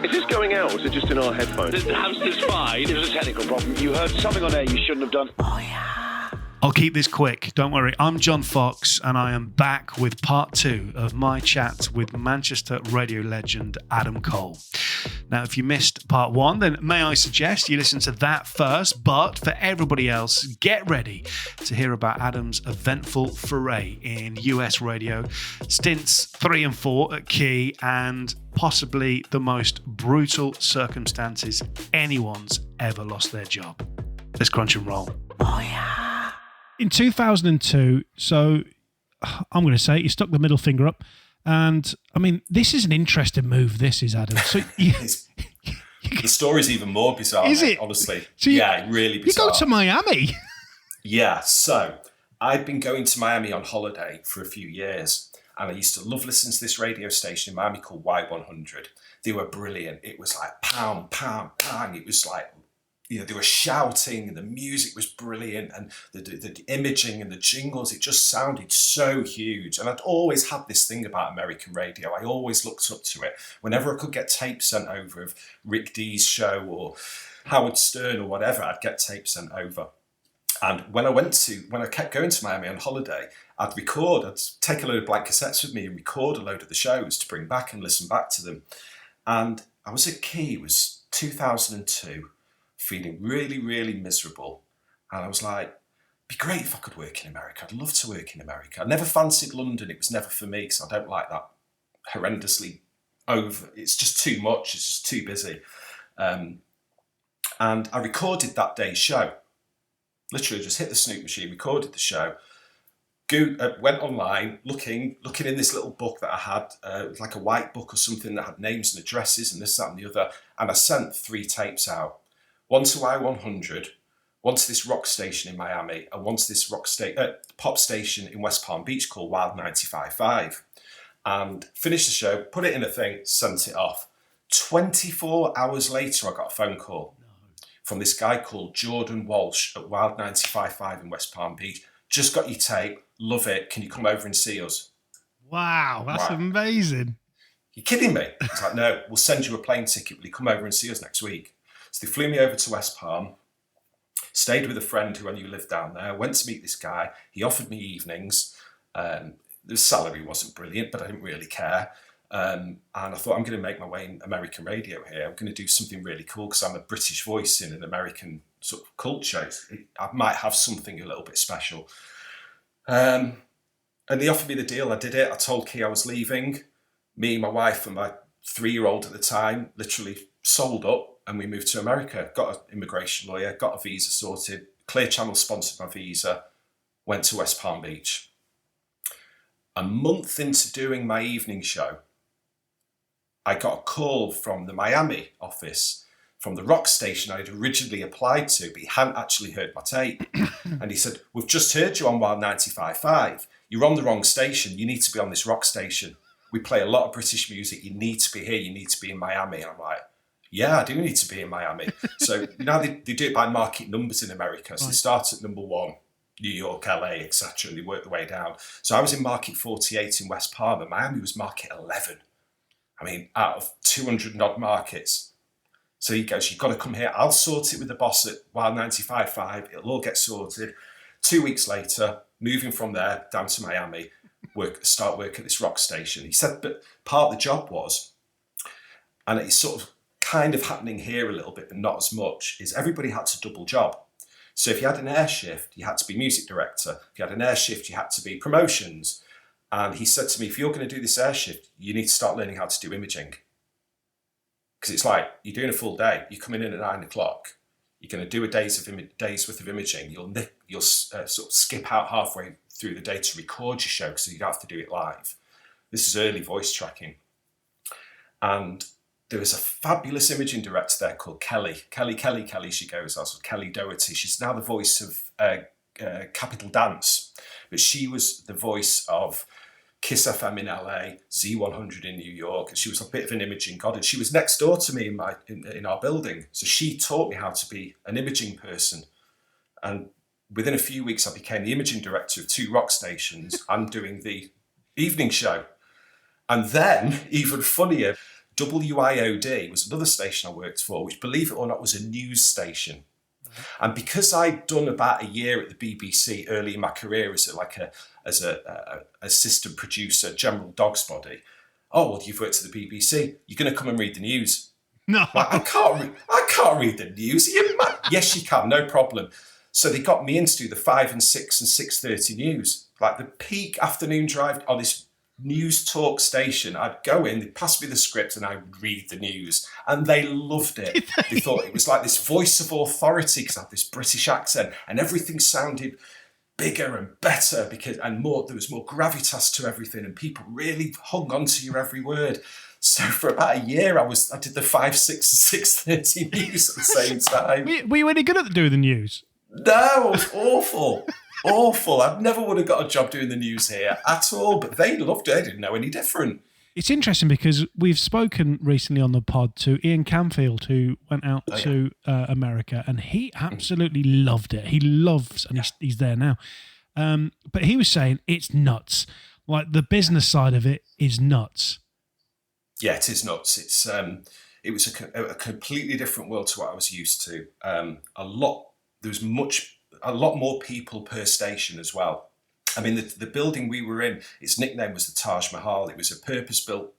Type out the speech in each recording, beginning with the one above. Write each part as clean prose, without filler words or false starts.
Is this going out or is it just in our headphones? The hamster's fine. It was a technical problem. You heard something on air you shouldn't have done. Oh, yeah. I'll keep this quick, don't worry. I'm John Fox, and I am back with part 2 of my chat with Manchester radio legend Adam Cole. Now, if you missed part 1, then may I suggest you listen to that first, but for everybody else, get ready to hear about Adam's eventful foray in US radio, stints 3 and 4 at Key, and possibly the most brutal circumstances anyone's ever lost their job. Let's crunch and roll. Oh, yeah. In 2002, so I'm going to say you stuck the middle finger up, and I mean, this is an interesting move. This is, Adam. So the story's even more bizarre. Is it? Honestly, so really bizarre. You go to Miami. Yeah. So I'd been going to Miami on holiday for a few years, and I used to love listening to this radio station in Miami called Y100. They were brilliant. It was like pound, pound, pound. It was like, you know, they were shouting and the music was brilliant and the imaging and the jingles, it just sounded so huge. And I'd always had this thing about American radio. I always looked up to it. Whenever I could get tapes sent over of Rick Dees' show or Howard Stern or whatever, I'd get tapes sent over. And when I kept going to Miami on holiday, I'd take a load of blank cassettes with me and record a load of the shows to bring back and listen back to them. And I was at Key, it was 2002. Feeling really, really miserable. And I was like, it'd be great if I could work in America. I'd love to work in America. I never fancied London. It was never for me because I don't like that horrendously over. It's just too much. It's just too busy. And I recorded that day's show. Literally just hit the snoot machine, recorded the show, went online, looking in this little book that I had, it was like a white book or something that had names and addresses and this, that and the other. And I sent 3 tapes out. One to Y100, one to this rock station in Miami, and one to this pop station in West Palm Beach called Wild 95.5. And finished the show, put it in a thing, sent it off. 24 hours later, I got a phone call from this guy called Jordan Walsh at Wild 95.5 in West Palm Beach. Just got your tape, love it, can you come over and see us? Wow, that's amazing. You're kidding me? It's like, no, we'll send you a plane ticket. Will you come over and see us next week? So they flew me over to West Palm, stayed with a friend who I knew lived down there, went to meet this guy. He offered me evenings. The salary wasn't brilliant, but I didn't really care. And I thought, I'm going to make my way in American radio here. I'm going to do something really cool because I'm a British voice in an American sort of culture. I might have something a little bit special. And they offered me the deal. I did it. I told Key I was leaving. Me, my wife and my 3-year-old at the time literally sold up. And we moved to America, got an immigration lawyer, got a visa sorted, Clear Channel sponsored my visa, went to West Palm Beach. A month into doing my evening show, I got a call from the Miami office, from the rock station I'd originally applied to, but he hadn't actually heard my tape. And he said, we've just heard you on Wild 95.5. You're on the wrong station. You need to be on this rock station. We play a lot of British music. You need to be here. You need to be in Miami. And I'm like, yeah, I do need to be in Miami. So now they do it by market numbers in America. So they start at number 1, New York, LA, etc. And they work their way down. So I was in market 48 in West Palm and Miami was market 11. I mean, out of 200 and odd markets. So he goes, you've got to come here. I'll sort it with the boss at Wild 95.5. It'll all get sorted. 2 weeks later, moving from there down to Miami, start work at this rock station. He said, but part of the job was, and it's sort of kind of happening here a little bit, but not as much, is everybody had to double job. So if you had an air shift, you had to be music director. If you had an air shift, you had to be promotions. And he said to me, if you're going to do this air shift, you need to start learning how to do imaging. Because it's like, you're doing a full day. You're coming in at 9 o'clock. You're going to do a day's worth of imaging. You'll sort of skip out halfway through the day to record your show because you don't have to do it live. This is early voice tracking. And there was a fabulous imaging director there called Kelly, she goes, also Kelly Doherty. She's now the voice of Capital Dance, but she was the voice of Kiss FM in LA, Z100 in New York, and she was a bit of an imaging god. And she was next door to me in our building, so she taught me how to be an imaging person. And within a few weeks, I became the imaging director of 2 rock stations and doing the evening show. And then, even funnier, WIOD was another station I worked for, which, believe it or not, was a news station. And because I'd done about a year at the BBC early in my career as a assistant producer, general dog's body, oh, well, you've worked at the BBC. You're going to come and read the news. No. Like, I can't read the news. Are you mad? Yes, you can. No problem. So they got me in to do the 5 and 6 and 6:30 news. Like the peak afternoon drive on this news talk station. I'd go in, they'd pass me the script and I'd read the news. And they loved it. They thought it was like this voice of authority because I had this British accent and everything sounded bigger and better there was more gravitas to everything and people really hung on to your every word. So for about a year, I did the 5, 6 and 6:30 news at the same time. Were you any good at doing the news? No, it was awful. Awful. I never would have got a job doing the news here at all, but they loved it. They didn't know any different. It's interesting because we've spoken recently on the pod to Ian Camfield, who went out to America, and he absolutely loved it. He loves, and he's there now. But he was saying it's nuts. Like the business side of it is nuts. Yeah, it is nuts. It was a completely different world to what I was used to. A lot more people per station as well. I mean, the building we were in, its nickname was the Taj Mahal. It was a purpose-built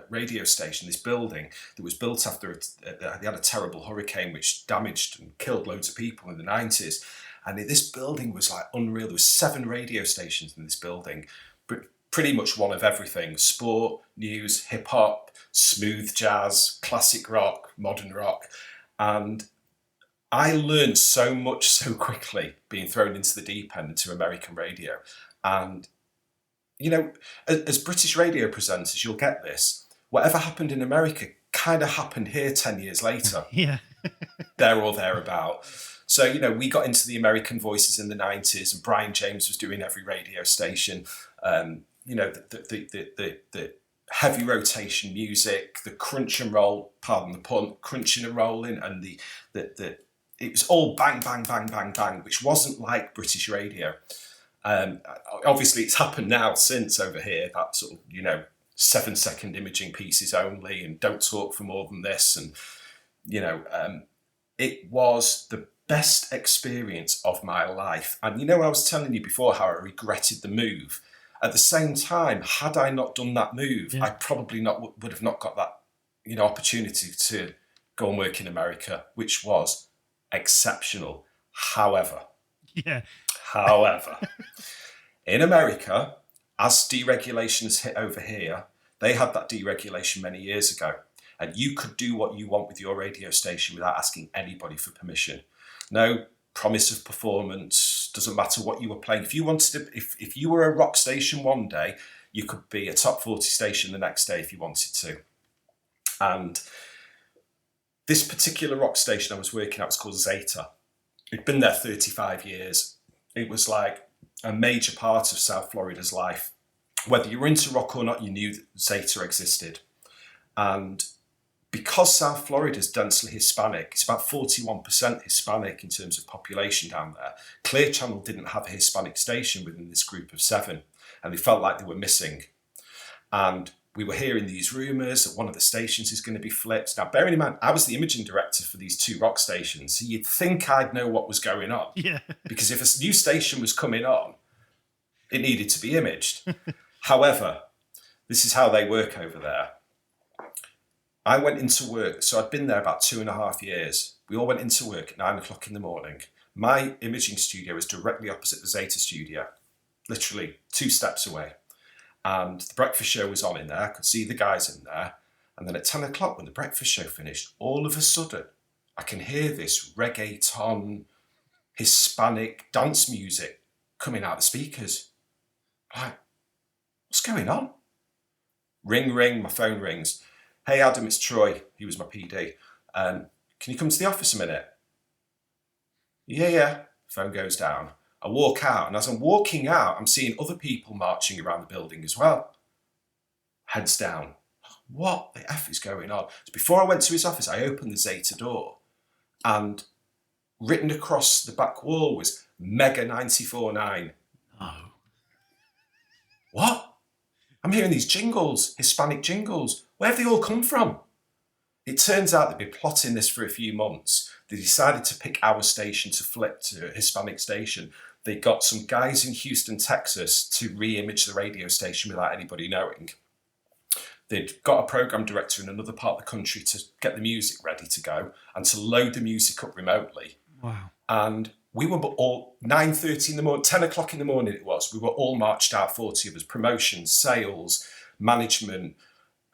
radio station, this building that was built after they had a terrible hurricane which damaged and killed loads of people in the 90s. And this building was like unreal. There were 7 radio stations in this building, pretty much one of everything: sport, news, hip-hop, smooth jazz, classic rock, modern rock. And I learned so much so quickly being thrown into the deep end into American radio. And, you know, as British radio presenters, you'll get this. Whatever happened in America kind of happened here 10 years later. Yeah. There or thereabout. So, you know, we got into the American voices in the 90s and Brian James was doing every radio station. You know, the heavy rotation music, the crunch and roll, pardon the pun, crunching and rolling, and it was all bang, bang, bang, bang, bang, which wasn't like British radio. Obviously, it's happened now since over here, that sort of, you know, 7-second imaging pieces only and don't talk for more than this. And, you know, it was the best experience of my life. And, you know, I was telling you before how I regretted the move. At the same time, had I not done that move, I probably would have not got that, you know, opportunity to go and work in America, which was exceptional. However, in America, as deregulation has hit over here, they had that deregulation many years ago, and you could do what you want with your radio station without asking anybody for permission. No promise of performance, doesn't matter what you were playing. If you wanted to, if you were a rock station one day, you could be a top 40 station the next day if you wanted to. And this particular rock station I was working at was called Zeta. It'd been there 35 years. It was like a major part of South Florida's life. Whether you were into rock or not, you knew that Zeta existed. And because South Florida is densely Hispanic, it's about 41% Hispanic in terms of population down there. Clear Channel didn't have a Hispanic station within this group of 7, and they felt like they were missing. And we were hearing these rumours that one of the stations is going to be flipped. Now, bearing in mind, I was the imaging director for these 2 rock stations, so you'd think I'd know what was going on. Yeah. Because if a new station was coming on, it needed to be imaged. However, this is how they work over there. I went into work, so I'd been there about 2.5 years. We all went into work at 9 o'clock in the morning. My imaging studio was directly opposite the Zeta studio, literally 2 steps away. And the breakfast show was on in there. I could see the guys in there. And then at 10 o'clock, when the breakfast show finished, all of a sudden, I can hear this reggaeton, Hispanic dance music coming out of the speakers. Like, what's going on? Ring, ring, my phone rings. Hey, Adam, it's Troy. He was my PD. Can you come to the office a minute? Yeah. Phone goes down. I walk out, and as I'm walking out, I'm seeing other people marching around the building as well. Heads down. What the F is going on? So before I went to his office, I opened the Zeta door, and written across the back wall was Mega 94.9. Oh. What? I'm hearing these jingles, Hispanic jingles. Where have they all come from? It turns out they've been plotting this for a few months. They decided to pick our station to flip to a Hispanic station. They got some guys in Houston, Texas to re-image the radio station without anybody knowing. They'd got a program director in another part of the country to get the music ready to go and to load the music up remotely. Wow. And we were all 9:30 in the morning, 10 o'clock in the morning it was. We were all marched out, 40 of us, promotions, sales, management,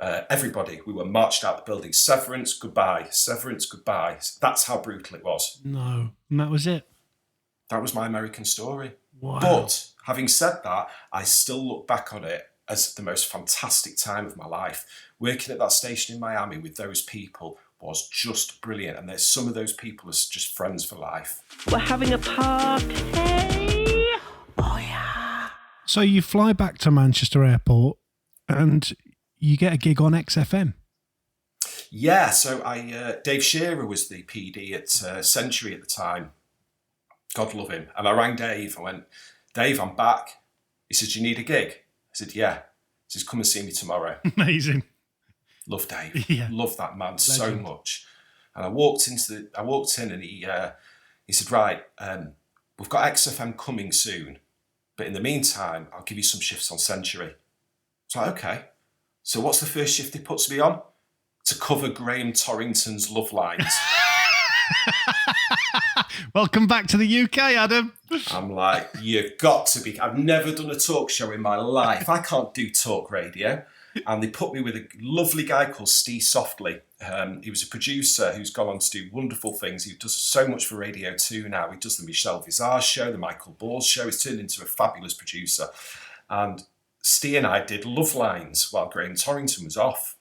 everybody. We were marched out the building. Severance, goodbye. Severance, goodbye. That's how brutal it was. No. And that was it. That was my American story. Wow. But having said that, I still look back on it as the most fantastic time of my life. Working at that station in Miami with those people was just brilliant. And there's some of those people as just friends for life. We're having a party. So you fly back to Manchester Airport and you get a gig on XFM. Yeah, so Dave Shearer was the PD at Century at the time. God love him. And I rang Dave. I went, Dave, I'm back. He said, do you need a gig? I said, yeah. He says, come and see me tomorrow. Amazing. Love Dave. Yeah. Love that man so Legend. much. And I walked in and he said, right, we've got XFM coming soon. But in the meantime, I'll give you some shifts on Century. It's like, okay. So what's the first shift he puts me on? To cover Graham Torrington's Love Lines. Welcome back to the UK, Adam. I'm like, you've got to be. I've never done a talk show in my life. I can't do talk radio. And they put me with a lovely guy called Steve Softly. He was a producer who's gone on to do wonderful things. He does so much for Radio 2 now. He does the Michelle Visage show, the Michael Balls show. He's turned into a fabulous producer. And Steve and I did Love Lines while Graham Torrington was off.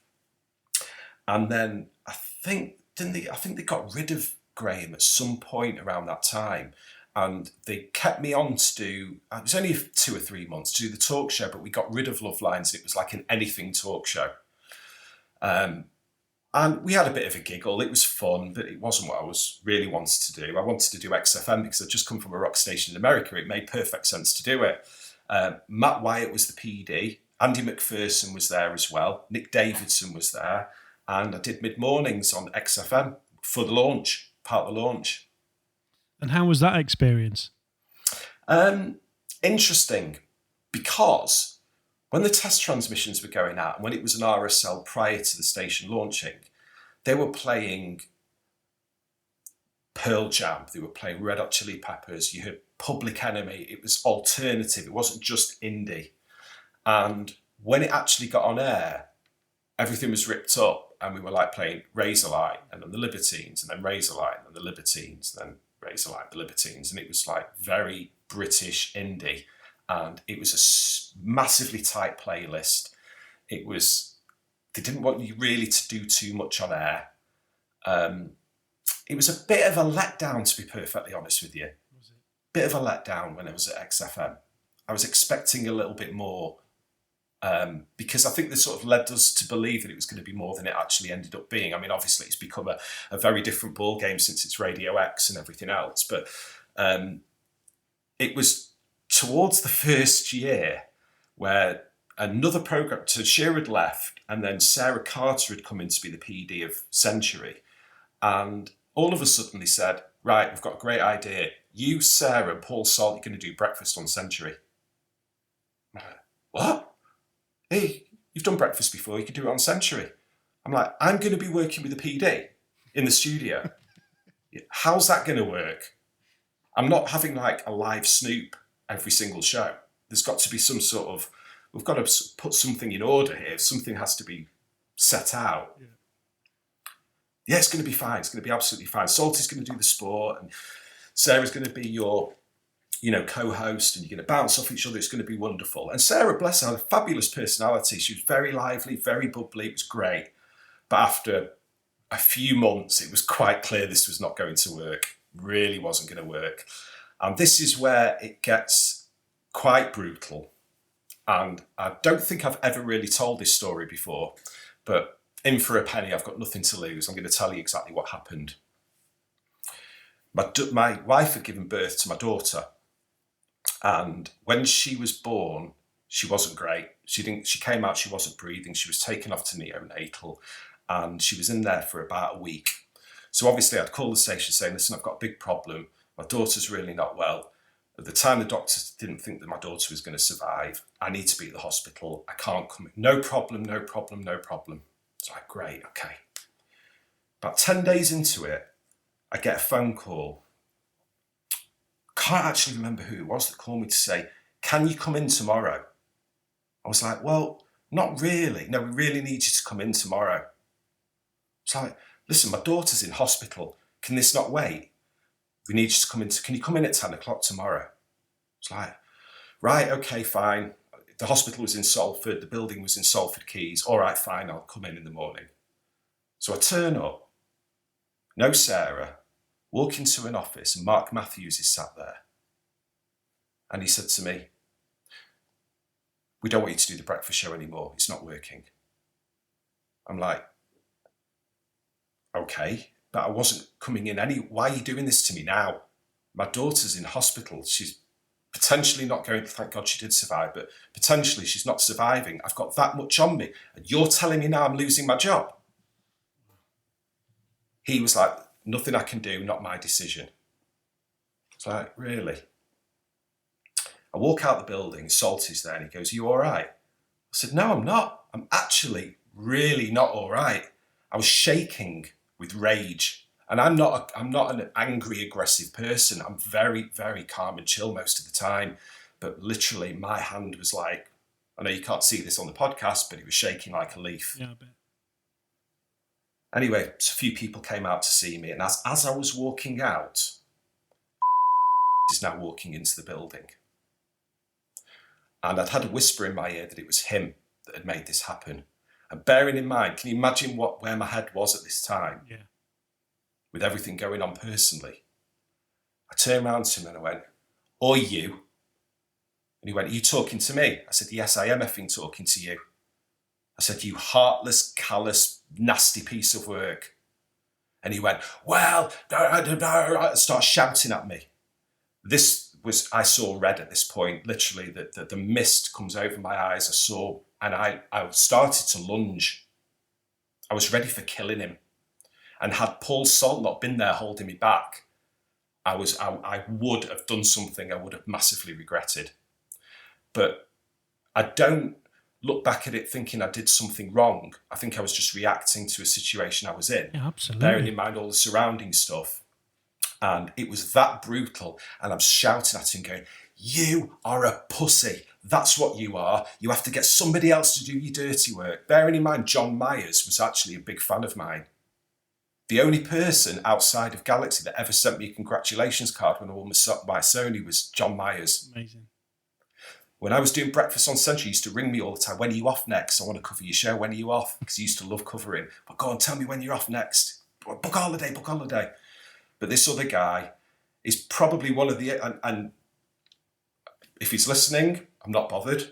And then I think they got rid of Graham at some point around that time. And they kept me on to do, it was only 2 or 3 months to do the talk show, but we got rid of Love Lines. It was like an anything talk show. And we had a bit of a giggle. It was fun, but it wasn't what I was really wanted to do. I wanted to do XFM because I'd just come from a rock station in America. It made perfect sense to do it. Matt Wyatt was the PD. Andy McPherson was there as well. Nick Davidson was there. And I did mid-mornings on XFM for the launch, part of the launch. And how was that experience? Interesting, because when the test transmissions were going out, and when it was an RSL prior to the station launching, they were playing Pearl Jam, they were playing Red Hot Chili Peppers, you heard Public Enemy, it was alternative, it wasn't just indie. And when it actually got on air, everything was ripped up, and we were like playing Razorlight, and then the Libertines, and then Razorlight, and then the Libertines, and then Razorlight, the Libertines, and it was like very British indie, and it was a massively tight playlist. They didn't want you really to do too much on air. It was a bit of a letdown, to be perfectly honest with you. Bit of a letdown when I was at XFM. I was expecting a little bit more, because I think this sort of led us to believe that it was going to be more than it actually ended up being. I mean, obviously it's become a very different ball game since it's Radio X and everything else, but it was towards the first year where another program, so Shearer had left, and then Sarah Carter had come in to be the PD of Century, and all of a sudden they said, right, we've got a great idea. You, Sarah, and Paul Salt, you're going to do breakfast on Century. What? Hey, you've done breakfast before, you can do it on Century. I'm like, I'm going to be working with the PD in the studio. How's that going to work? I'm not having like a live Snoop every single show. There's got to be some sort of, we've got to put something in order here. Something has to be set out. Yeah, it's going to be fine. It's going to be absolutely fine. Salty's going to do the sport, and Sarah's going to be your co-host, and you're going to bounce off each other. It's going to be wonderful. And Sarah, bless her, had a fabulous personality. She was very lively, very bubbly. It was great. But after a few months, it was quite clear this was not going to work. Really wasn't going to work. And this is where it gets quite brutal. And I don't think I've ever really told this story before, but in for a penny, I've got nothing to lose. I'm going to tell you exactly what happened. My wife had given birth to my daughter. And when she was born, She wasn't great. She came out, she wasn't breathing. She was taken off to neonatal, and she was in there for about a week. So obviously I'd call the station saying, listen, I've got a big problem. My daughter's really not well. At the time, the doctors didn't think that my daughter was going to survive. I need to be at the hospital. I can't come. No problem, no problem, no problem. It's like, great, okay. About 10 days into it, I get a phone call. Can't actually remember who it was that called me to say, can you come in tomorrow? I was like, well, not really. No, we really need you to come in tomorrow. It's like, listen, my daughter's in hospital. Can this not wait? We need you to come in. Can you come in at 10 o'clock tomorrow? It's like, right, okay, fine. The hospital was in Salford. The building was in Salford Quays. All right, fine, I'll come in the morning. So I turn up. No Sarah. Walk into an office and Mark Matthews is sat there. And he said to me, we don't want you to do the breakfast show anymore. It's not working. I'm like, okay, but I wasn't coming in why are you doing this to me now? My daughter's in hospital. She's potentially not going, thank God she did survive, but potentially she's not surviving. I've got that much on me. And you're telling me now I'm losing my job? He was like, nothing I can do, not my decision. It's like, really? I walk out the building, Salty's there, and he goes, are you all right? I said, no, I'm not. I'm actually really not all right. I was shaking with rage. And I'm not an angry, aggressive person. I'm very, very calm and chill most of the time. But literally, my hand was like, I know you can't see this on the podcast, but it was shaking like a leaf. Yeah, I bet. Anyway, so a few people came out to see me. And as I was walking out, is now walking into the building. And I'd had a whisper in my ear that it was him that had made this happen. And bearing in mind, can you imagine where my head was at this time? Yeah. With everything going on personally. I turned around to him and I went, or you? And he went, are you talking to me? I said, yes, I am effing talking to you. I said, you heartless, callous, nasty piece of work. And he went, well, start shouting at me. I saw red at this point, literally, the mist comes over my eyes. I saw, and I started to lunge. I was ready for killing him. And had Paul Salt not been there holding me back, I would have done something I would have massively regretted. But I don't look back at it thinking I did something wrong. I think I was just reacting to a situation I was in. Yeah, absolutely. Bearing in mind all the surrounding stuff. And it was that brutal. And I'm shouting at him going, you are a pussy. That's what you are. You have to get somebody else to do your dirty work. Bearing in mind, John Myers was actually a big fan of mine. The only person outside of Galaxy that ever sent me a congratulations card when I won my Sony was John Myers. Amazing. When I was doing Breakfast on Century, he used to ring me all the time. When are you off next? I want to cover your show. When are you off? Because he used to love covering. But go on, tell me when you're off next. Book holiday, book holiday. But this other guy is probably one of the... And if he's listening, I'm not bothered.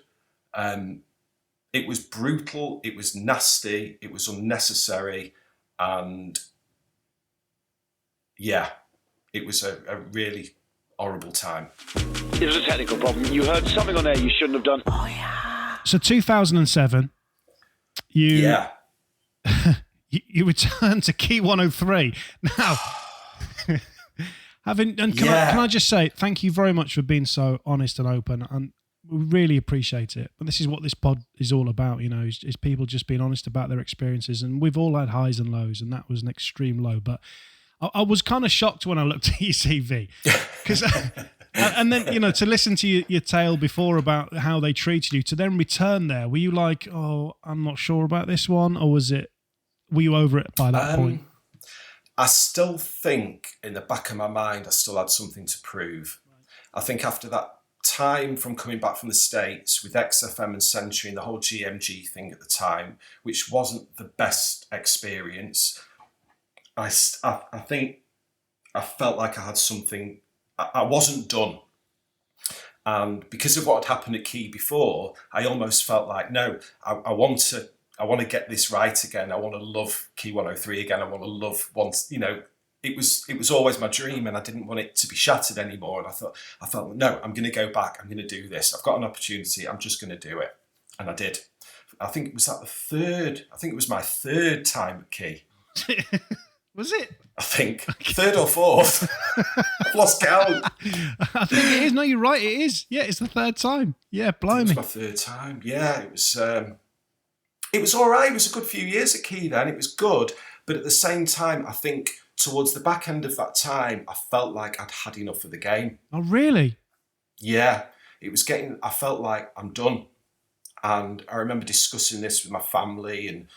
It was brutal. It was nasty. It was unnecessary. And yeah, it was a really horrible time. It was a technical problem. You heard something on air you shouldn't have done. Oh, yeah. So 2007, you returned to Key 103. Now, can I just say thank you very much for being so honest and open, and we really appreciate it. But this is what this pod is all about, you know, is people just being honest about their experiences. And we've all had highs and lows, and that was an extreme low. But I was kind of shocked when I looked at your CV, because, and then, you know, to listen to your tale before about how they treated you, to then return there, were you like, oh, I'm not sure about this one, or were you over it by that point? I still think in the back of my mind, I still had something to prove. I think after that time from coming back from the States with XFM and Century and the whole GMG thing at the time, which wasn't the best experience, I think I felt like I had something, I wasn't done. And because of what had happened at Key before, I almost felt like, no, I want to get this right again. I want to love Key 103 again. I want to love once, you know, it was always my dream, and I didn't want it to be shattered anymore. And I felt, no, I'm going to go back. I'm going to do this. I've got an opportunity. I'm just going to do it. And I did. I think it was my third time at Key. Was it? I think third or fourth. I've lost count. I think it is. No, you're right. It is. Yeah, it's the third time. Yeah, blimey. It was my third time. Yeah, it was all right. It was a good few years at Key then. It was good. But at the same time, I think towards the back end of that time, I felt like I'd had enough of the game. Oh, really? Yeah. I felt like I'm done. And I remember discussing this with my family and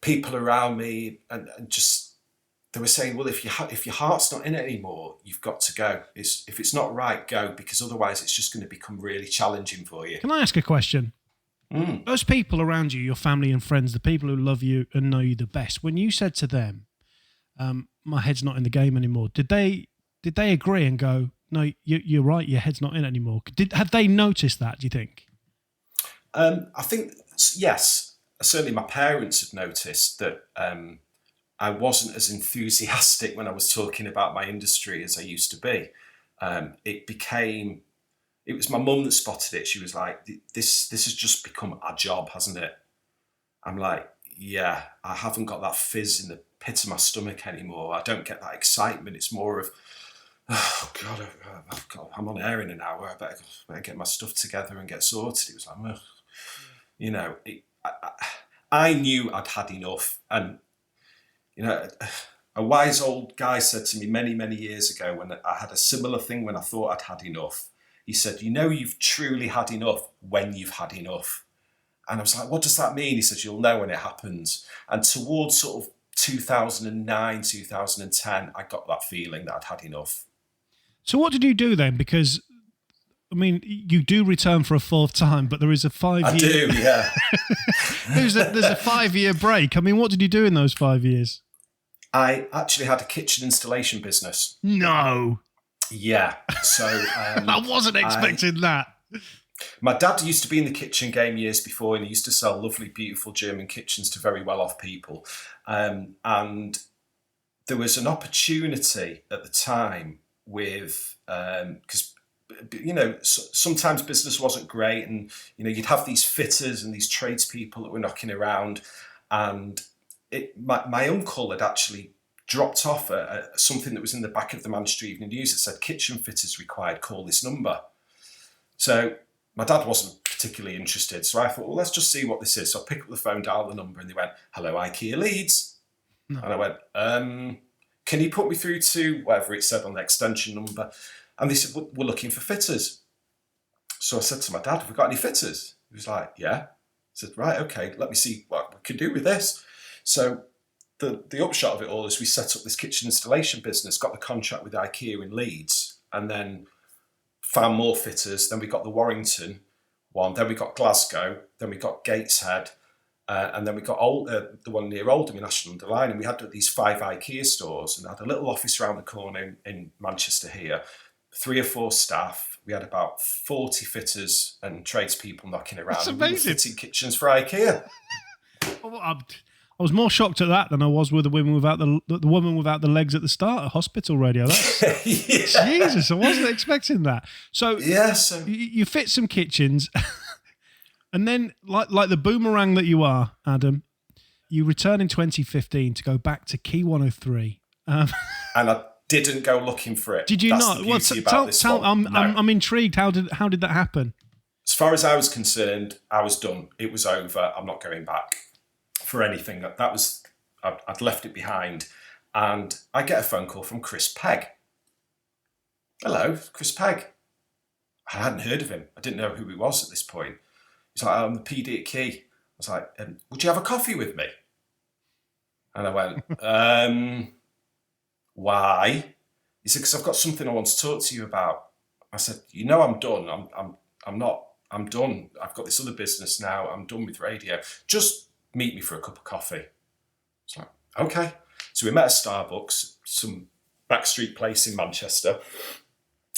people around me, and just, they were saying, well, if your heart's not in it anymore, you've got to go. If it's not right, go, because otherwise it's just going to become really challenging for you. Can I ask a question? Those people around you, your family and friends, the people who love you and know you the best, when you said to them, my head's not in the game anymore, did they agree and go, no, you're right, your head's not in it anymore? Have they noticed that, do you think? I think, yes. Certainly my parents had noticed that I wasn't as enthusiastic when I was talking about my industry as I used to be. It was my mum that spotted it. She was like, this has just become a job, hasn't it? I'm like, yeah, I haven't got that fizz in the pit of my stomach anymore. I don't get that excitement. It's more of, oh God, I'm on air in an hour. I better get my stuff together and get sorted. It was like, ugh. You know, I knew I'd had enough. And, you know, a wise old guy said to me many, many years ago, when I had a similar thing when I thought I'd had enough, he said, you know, you've truly had enough when you've had enough. And I was like, what does that mean? He said, you'll know when it happens. And towards sort of 2009, 2010, I got that feeling that I'd had enough. So what did you do then? Because, I mean, you do return for a fourth time, but there is a 5 year... I do, yeah. there's a 5 year break. I mean, what did you do in those 5 years? I actually had a kitchen installation business. No. Yeah. So... I wasn't expecting that. My dad used to be in the kitchen game years before, and he used to sell lovely, beautiful German kitchens to very well-off people. And there was an opportunity at the time with... because you know, sometimes business wasn't great, and you know, you'd have these fitters and these tradespeople that were knocking around, and my uncle had actually dropped off something that was in the back of the Manchester Evening News that said kitchen fitters required, call this number. So my dad wasn't particularly interested, so I thought, well, let's just see what this is. So I picked up the phone, dialed the number, and they went, hello, IKEA Leeds. No. And I went, can you put me through to whatever it said on the extension number? And they said, we're looking for fitters. So I said to my dad, have we got any fitters? He was like, yeah. I said, right, okay, let me see what we can do with this. So the upshot of it all is we set up this kitchen installation business, got the contract with IKEA in Leeds, and then found more fitters. Then we got the Warrington one, then we got Glasgow, then we got Gateshead, and then we got the one near Oldham in Ashton under Lyne. And we had these 5 IKEA stores, and I had a little office around the corner in Manchester here, 3 or 4 staff. We had about 40 fitters and tradespeople knocking around. That's amazing. And we were fitting kitchens for IKEA. I was more shocked at that than I was with the woman without the woman without the legs at the start of Hospital Radio. That's, yeah. Jesus, I wasn't expecting that. So yeah, so you fit some kitchens, and then like the boomerang that you are, Adam, you return in 2015 to go back to Key 103. And I didn't go looking for it. Did you That's not? The beauty about this one. No. I'm intrigued. How did that happen? As far as I was concerned, I was done. It was over. I'm not going back for anything. I'd left it behind. And I get a phone call from Chris Pegg. Hello, Chris Pegg. I hadn't heard of him. I didn't know who he was at this point. He's like, I'm the PD at Key. I was like, would you have a coffee with me? And I went, why? He said, because I've got something I want to talk to you about. I said, you know, I'm done. I'm done. I've got this other business now. I'm done with radio. Just meet me for a cup of coffee. It's like, okay. So we met at Starbucks, some backstreet place in Manchester.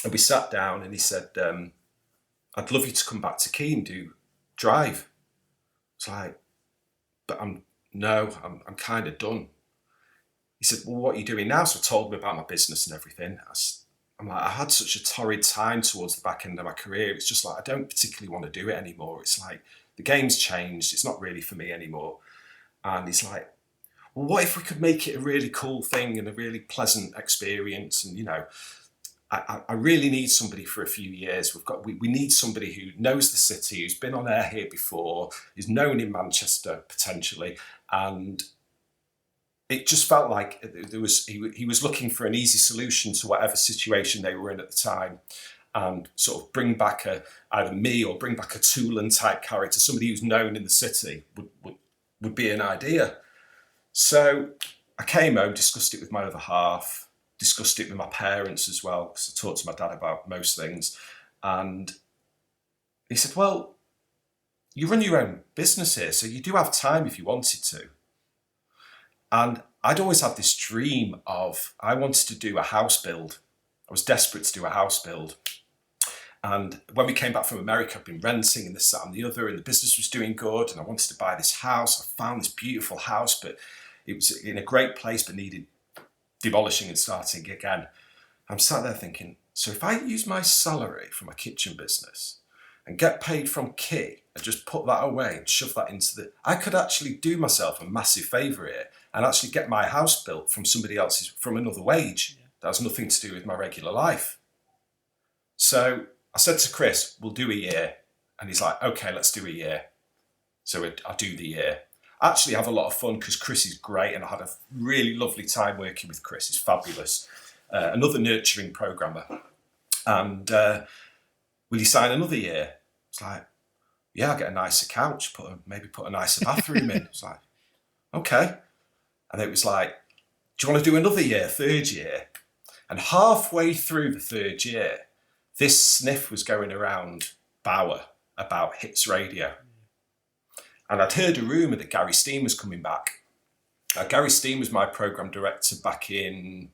And we sat down and he said, I'd love you to come back to Key and do drive. It's like, but I'm kind of done. he said, well, what are you doing now? So I told him about my business and everything. I'm like, I had such a torrid time towards the back end of my career. It's just like, I don't particularly want to do it anymore. It's like, the game's changed. It's not really for me anymore. And he's like, well, what if we could make it a really cool thing and a really pleasant experience? And, you know, I really need somebody for a few years. We need somebody who knows the city, who's been on air here before, who's known in Manchester potentially. And it just felt like he was looking for an easy solution to whatever situation they were in at the time, and sort of bring back either me or bring back a Toolan type character, somebody who's known in the city would be an idea. So I came home, discussed it with my other half, discussed it with my parents as well, because I talked to my dad about most things. And he said, well, you run your own business here, so you do have time if you wanted to. And I'd always had this dream of, I wanted to do a house build. I was desperate to do a house build. And when we came back from America, I'd been renting and this, that and the other, and the business was doing good, and I wanted to buy this house. I found this beautiful house, but it was in a great place, but needed demolishing and starting again. I'm sat there thinking, so if I use my salary from my kitchen business and get paid from Key and just put that away and shove that into I could actually do myself a massive favour here and actually get my house built from somebody else's, from another wage. That has nothing to do with my regular life. So I said to Chris, we'll do a year. And he's like, okay, let's do a year. So I do the year. I actually have a lot of fun because Chris is great, and I had a really lovely time working with Chris. He's fabulous. Another nurturing programmer. And will you sign another year? It's like, yeah, I'll get a nicer couch, maybe put a nicer bathroom in. It's like, okay. And it was like, do you want to do another year, third year? And halfway through the third year, this sniff was going around Bauer about Hits Radio. And I'd heard a rumour that Gary Steen was coming back. Gary Steen was my programme director back in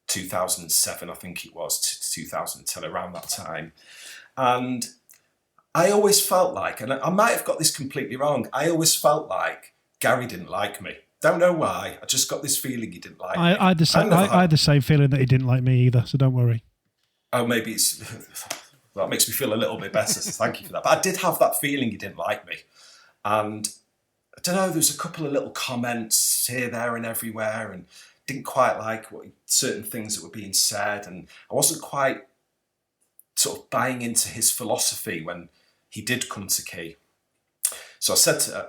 2007, I think it was, to 2010, around that time. And I always felt like, and I might have got this completely wrong, I always felt like Gary didn't like me. Don't know why. I just got this feeling he didn't like me. I had the same feeling that he didn't like me either, so don't worry. Oh, maybe that makes me feel a little bit better, so thank you for that. But I did have that feeling he didn't like me. And I don't know, there was a couple of little comments here, there and everywhere, and didn't quite like certain things that were being said. And I wasn't quite sort of buying into his philosophy when he did come to Key. So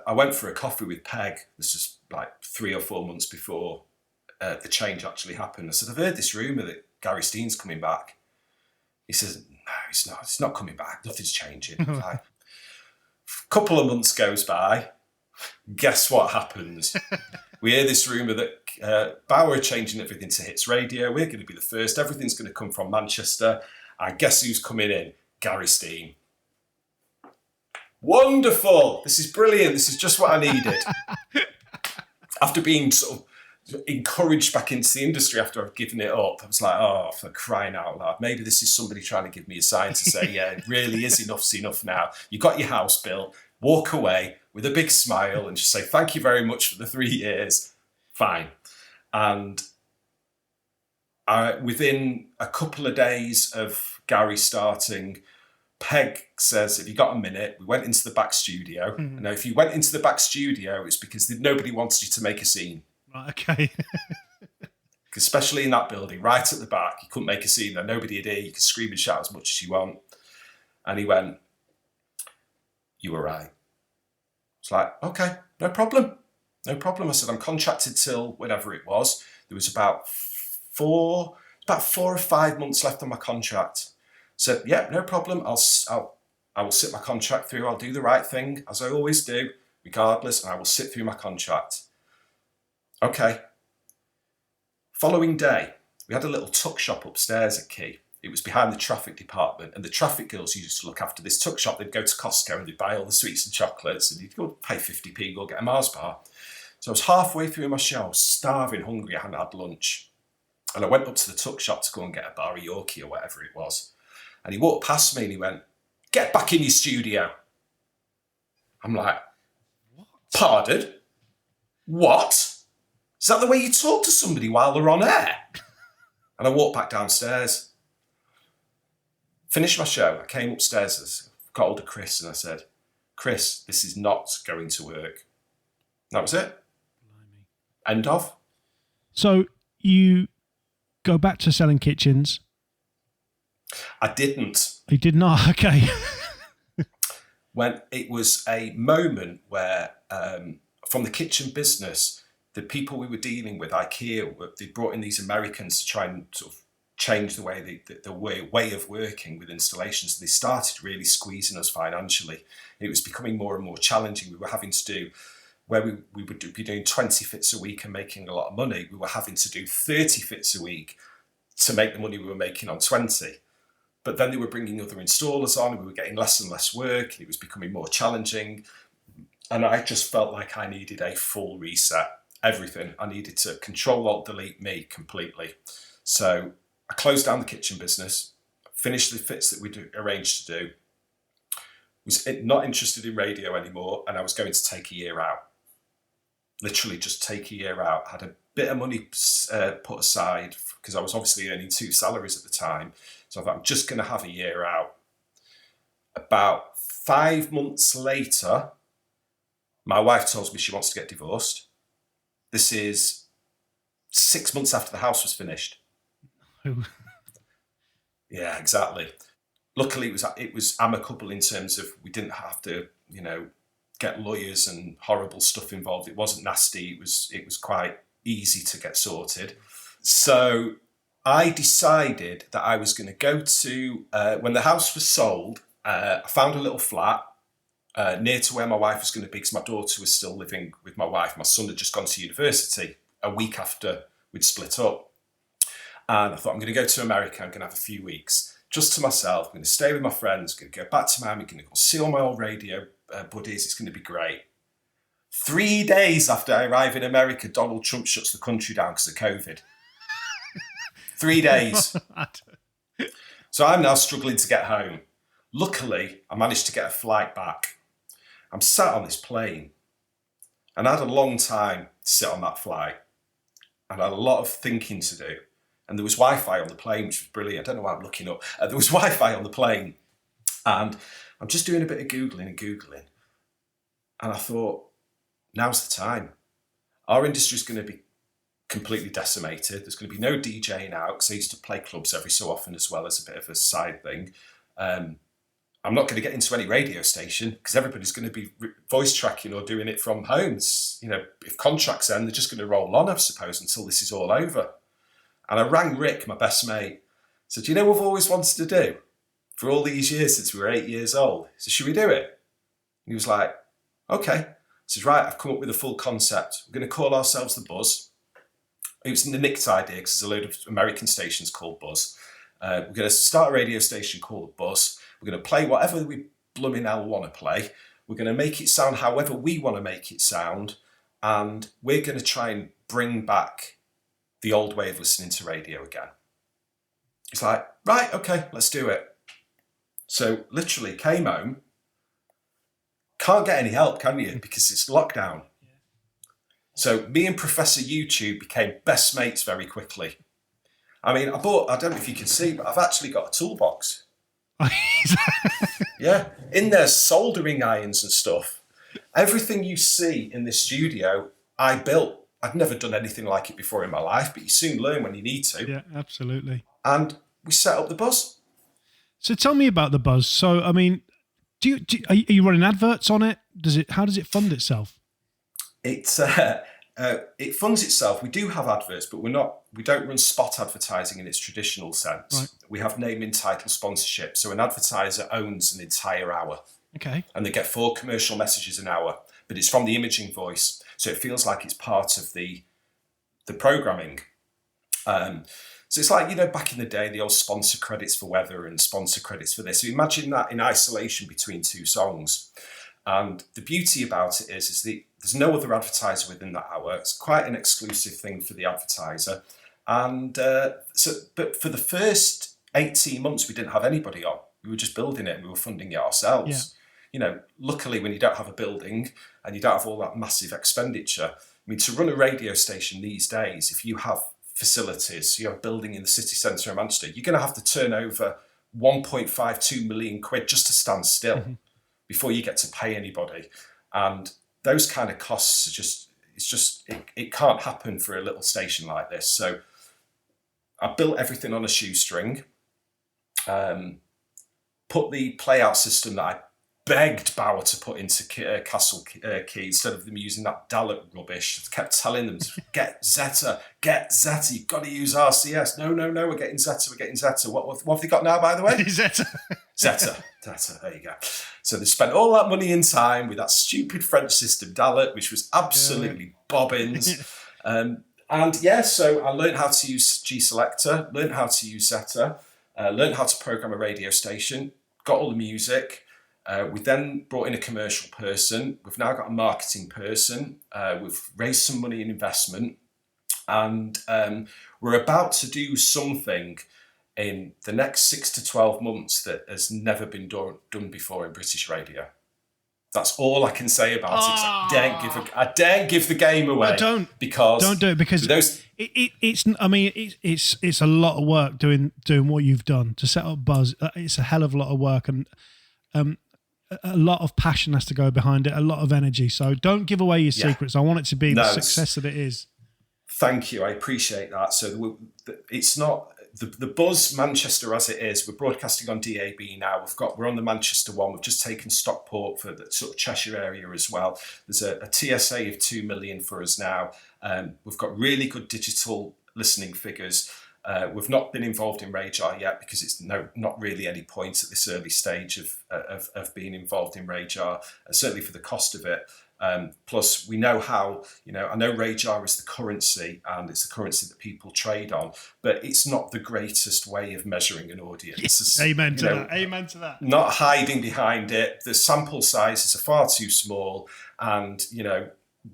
I went for a coffee with Peg. This was like 3 or 4 months before the change actually happened. I said, I've heard this rumour that Gary Steen's coming back. He says, no, he's not. It's not coming back. Nothing's changing. Like, a couple of months goes by. Guess what happens? We hear this rumour that Bauer are changing everything to Hits Radio. We're going to be the first. Everything's going to come from Manchester. And guess who's coming in? Gary Steen. Wonderful. This is brilliant. This is just what I needed. After being sort of encouraged back into the industry after I've given it up, I was like, oh, for crying out loud. Maybe this is somebody trying to give me a sign to say, yeah, it really is enough's enough now. You got your house built. Walk away with a big smile and just say, thank you very much for the 3 years. Fine. And within a couple of days of Gary starting, Peg says, have you got a minute? We went into the back studio. Mm-hmm. Now, if you went into the back studio, it's because nobody wanted you to make a scene. Right, okay. Especially in that building, right at the back, you couldn't make a scene there. Nobody would hear. You could scream and shout as much as you want. And he went, you were right. It's like, okay, no problem. No problem. I said, I'm contracted till whatever it was. There was about 4 or 5 months left on my contract. So, yeah, no problem. I will sit my contract through. I'll do the right thing, as I always do, regardless, and I will sit through my contract. Okay. Following day, we had a little tuck shop upstairs at Key. It was behind the traffic department, and the traffic girls used to look after this tuck shop. They'd go to Costco and they'd buy all the sweets and chocolates, and you'd go pay 50p and go get a Mars bar. So I was halfway through my show, I was starving, hungry, I hadn't had lunch. And I went up to the tuck shop to go and get a bar of Yorkie or whatever it was. And he walked past me and he went, get back in your studio. I'm like, what? Pardon? What? Is that the way you talk to somebody while they're on air? And I walked back downstairs. Finished my show. I came upstairs, got hold of Chris, and I said, Chris, this is not going to work. That was it. End of. So you go back to selling kitchens. I didn't. You did not? Okay. When it was a moment where, from the kitchen business, the people we were dealing with, IKEA, they brought in these Americans to try and sort of change the way the way of working with installations. They started really squeezing us financially. It was becoming more and more challenging. We were having to do, where we would be doing 20 fits a week and making a lot of money, we were having to do 30 fits a week to make the money we were making on 20. But then they were bringing other installers on, and we were getting less and less work, and it was becoming more challenging. And I just felt like I needed a full reset. Everything. I needed to Control-Alt-Delete me completely. So I closed down the kitchen business, finished the fits that we'd arranged to do, was not interested in radio anymore, and I was going to take a year out. Literally just take a year out. Had a bit of money put aside because I was obviously earning 2 salaries at the time. So I thought, I'm just going to have a year out. About 5 months later, my wife tells me she wants to get divorced. This is 6 months after the house was finished. Yeah, exactly. Luckily, it was amicable in terms of we didn't have to, get lawyers and horrible stuff involved. It wasn't nasty. It was quite easy to get sorted. So I decided that I was going to go to, when the house was sold, I found a little flat near to where my wife was going to be, because my daughter was still living with my wife. My son had just gone to university a week after we'd split up. And I thought, I'm going to go to America. I'm going to have a few weeks just to myself. I'm going to stay with my friends. I'm going to go back to Miami. I'm going to go see all my old radio buddies. It's going to be great. 3 days after I arrive in America, Donald Trump shuts the country down because of COVID. 3 days. So I'm now struggling to get home. Luckily, I managed to get a flight back. I'm sat on this plane, and I had a long time to sit on that flight, and I had a lot of thinking to do. And there was Wi-Fi on the plane, which was brilliant. I don't know why I'm looking up. There was Wi-Fi on the plane, and I'm just doing a bit of Googling. And I thought, now's the time. Our industry is going to be completely decimated. There's going to be no DJing out, because I used to play clubs every so often as well as a bit of a side thing. I'm not going to get into any radio station because everybody's going to be voice tracking or doing it from homes. If contracts end, they're just going to roll on, I suppose, until this is all over. And I rang Rick, my best mate, said, do you know what I've always wanted to do for all these years since we were 8 years old? He said, should we do it? And he was like, okay. He says, right, I've come up with a full concept. We're going to call ourselves The Buzz. It was Nick's idea because there's a load of American stations called Buzz. We're going to start a radio station called The Buzz. We're going to play whatever we blooming hell want to play. We're going to make it sound however we want to make it sound. And we're going to try and bring back the old way of listening to radio again. It's like, right, okay, let's do it. So literally came home. Can't get any help, can you? Because it's lockdown. So me and Professor YouTube became best mates very quickly. I mean, I don't know if you can see, but I've actually got a toolbox. Yeah, in there's soldering irons and stuff. Everything you see in this studio, I built. I'd never done anything like it before in my life, but you soon learn when you need to. Yeah, absolutely. And we set up the Buzz. So tell me about the Buzz. So, I mean, are you running adverts on it? How does it fund itself? It funds itself. We do have adverts, but we don't run spot advertising in its traditional sense. Right. We have name and title sponsorship. So an advertiser owns an entire hour. Okay. And they get 4 commercial messages an hour, but it's from the imaging voice. So it feels like it's part of the programming. So it's like, back in the day, the old sponsor credits for weather and sponsor credits for this. So imagine that in isolation between 2 songs. And the beauty about it is there's no other advertiser within that hour. It's quite an exclusive thing for the advertiser. And but for the first 18 months, we didn't have anybody on. We were just building it and we were funding it ourselves. Yeah. Luckily, when you don't have a building and you don't have all that massive expenditure, mean, to run a radio station these days, if you have facilities, you have a building in the city centre of Manchester, you're going to have to turn over 1.52 million quid just to stand still before you get to pay anybody. And those kind of costs are it can't happen for a little station like this. So I built everything on a shoestring, put the play-out system that I begged Bauer to put into Castle Key instead of them using that Dalek rubbish. I kept telling them, get Zeta, you've got to use RCS. No, we're getting Zeta. What have they got now, by the way? Zeta. Zeta, there you go. So they spent all that money and time with that stupid French system, Dalek, which was absolutely bobbins. So I learned how to use G-Selector, learned how to use Zeta, learned how to program a radio station, got all the music. We then brought in a commercial person. We've now got a marketing person. We've raised some money in investment. And we're about to do something in the next 6 to 12 months that has never been done before in British radio. That's all I can say about it. I daren't give the game away. Don't do it because it's a lot of work doing what you've done to set up Buzz. It's a hell of a lot of work, and a lot of passion has to go behind it, a lot of energy. So don't give away your secrets. I want it to be the success that it is. Thank you. I appreciate that. So it's not the Buzz Manchester as it is. We're broadcasting on DAB now. We're on the Manchester one. We've just taken Stockport for the sort of Cheshire area as well. There's a TSA of 2 million for us now. We've got really good digital listening figures. We've not been involved in Radar yet because it's not really any point at this early stage of being involved in Radar, certainly for the cost of it. Plus, we know how, I know Radar is the currency and it's the currency that people trade on, but it's not the greatest way of measuring an audience. Amen to that. Amen to that. Not hiding behind it. The sample sizes are far too small, and,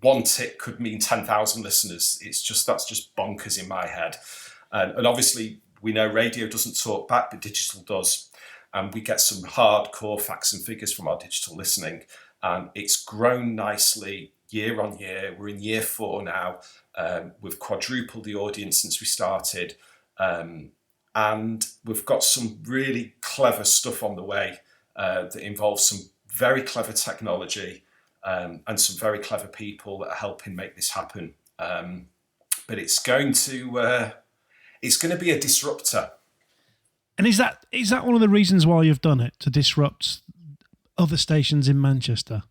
one tick could mean 10,000 listeners. That's just bonkers in my head. And obviously, we know radio doesn't talk back, but digital does. And we get some hardcore facts and figures from our digital listening. And it's grown nicely year on year. We're in year 4 now. We've quadrupled the audience since we started. And we've got some really clever stuff on the way that involves some very clever technology and some very clever people that are helping make this happen. But it's going to be a disruptor. And is that one of the reasons why you've done it, to disrupt other stations in Manchester?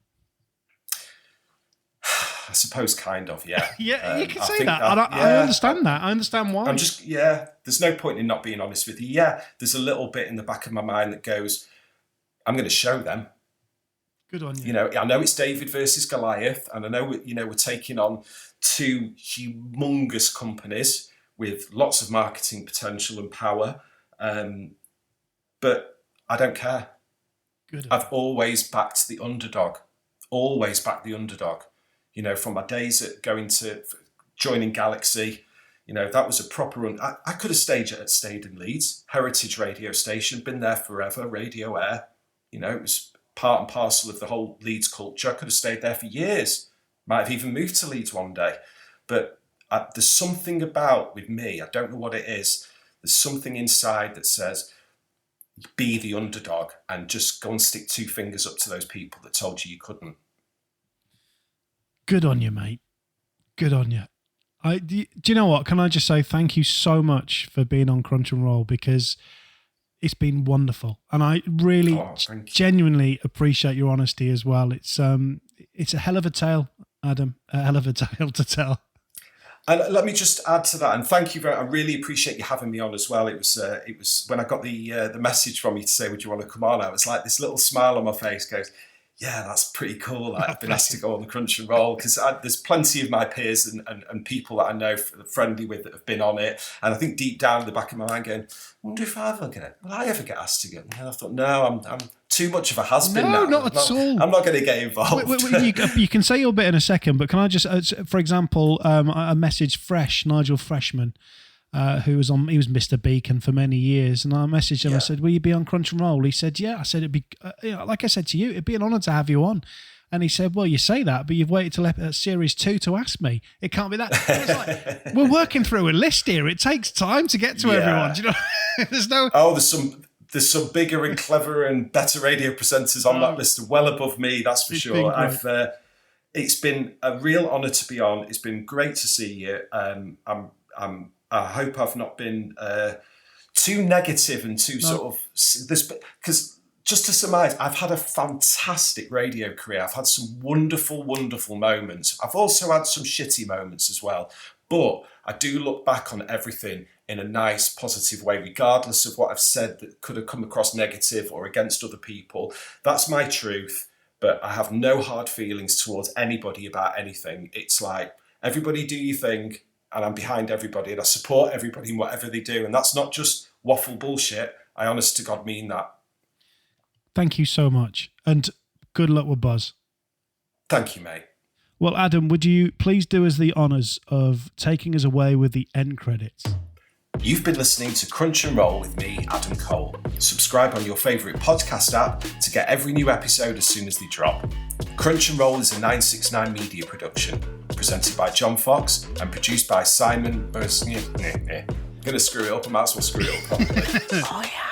I suppose kind of, yeah. Yeah, you can say that. I understand that. I understand why. There's no point in not being honest with you. Yeah, there's a little bit in the back of my mind that goes, I'm going to show them. Good on you. I know it's David versus Goliath, and I know we're taking on 2 humongous companies with lots of marketing potential and power, but I don't care. Good. I've always backed the underdog. Always backed the underdog. From my days at joining Galaxy, that was a proper run. I could have stayed in Leeds, heritage radio station, been there forever, Radio Air. It was part and parcel of the whole Leeds culture. I could have stayed there for years. Might have even moved to Leeds one day. But there's something about with me, I don't know what it is. There's something inside that says, be the underdog and just go and stick 2 fingers up to those people that told you couldn't. Good on you, mate. Good on you. Do you know what? Can I just say thank you so much for being on Crunch and Roll, because it's been wonderful. And I really genuinely appreciate your honesty as well. It's a hell of a tale, Adam. A hell of a tale to tell. And let me just add to that, and thank you I really appreciate you having me on as well. It was when I got the message from you to say, would you want to come on? I was like, this little smile on my face goes, yeah, that's pretty cool. I've been asked to go on the Crunch and Roll, because there's plenty of my peers and people that I know friendly with that have been on it. And I think deep down in the back of my mind going, I wonder if will I ever get asked to go? And I thought, no, I'm too much of a has-been now. No, not at all. I'm not going to get involved. You can say your bit in a second, but can I just, for example, I messaged Nigel Freshman, who was Mr. Beacon for many years, and I messaged him. Yeah. I said, "Will you be on Crunch and Roll?" He said, "Yeah." I said, "It'd be, like I said to you, it'd be an honour to have you on." And he said, well, you say that, but you've waited till series 2 to ask me. It can't be that. It's like, we're working through a list here. It takes time to get to everyone. Do you know? There's no... Oh, there's some bigger and cleverer and better radio presenters on that list, well above me, that's for sure. It's been a real honour to be on. It's been great to see you. I hope I've not been too negative and too sort of this, because just to surmise, I've had a fantastic radio career. I've had some wonderful, wonderful moments. I've also had some shitty moments as well. But I do look back on everything in a nice, positive way, regardless of what I've said that could have come across negative or against other people. That's my truth. But I have no hard feelings towards anybody about anything. It's like, everybody do your thing, and I'm behind everybody, and I support everybody in whatever they do. And that's not just waffle bullshit. I honest to God mean that. Thank you so much. And good luck with Buzz. Thank you, mate. Well, Adam, would you please do us the honours of taking us away with the end credits? You've been listening to Crunch and Roll with me, Adam Cole. Subscribe on your favourite podcast app to get every new episode as soon as they drop. Crunch and Roll is a 969 media production, presented by John Fox and produced by Simon I'm going to screw it up, I might as well screw it up properly. Oh, yeah.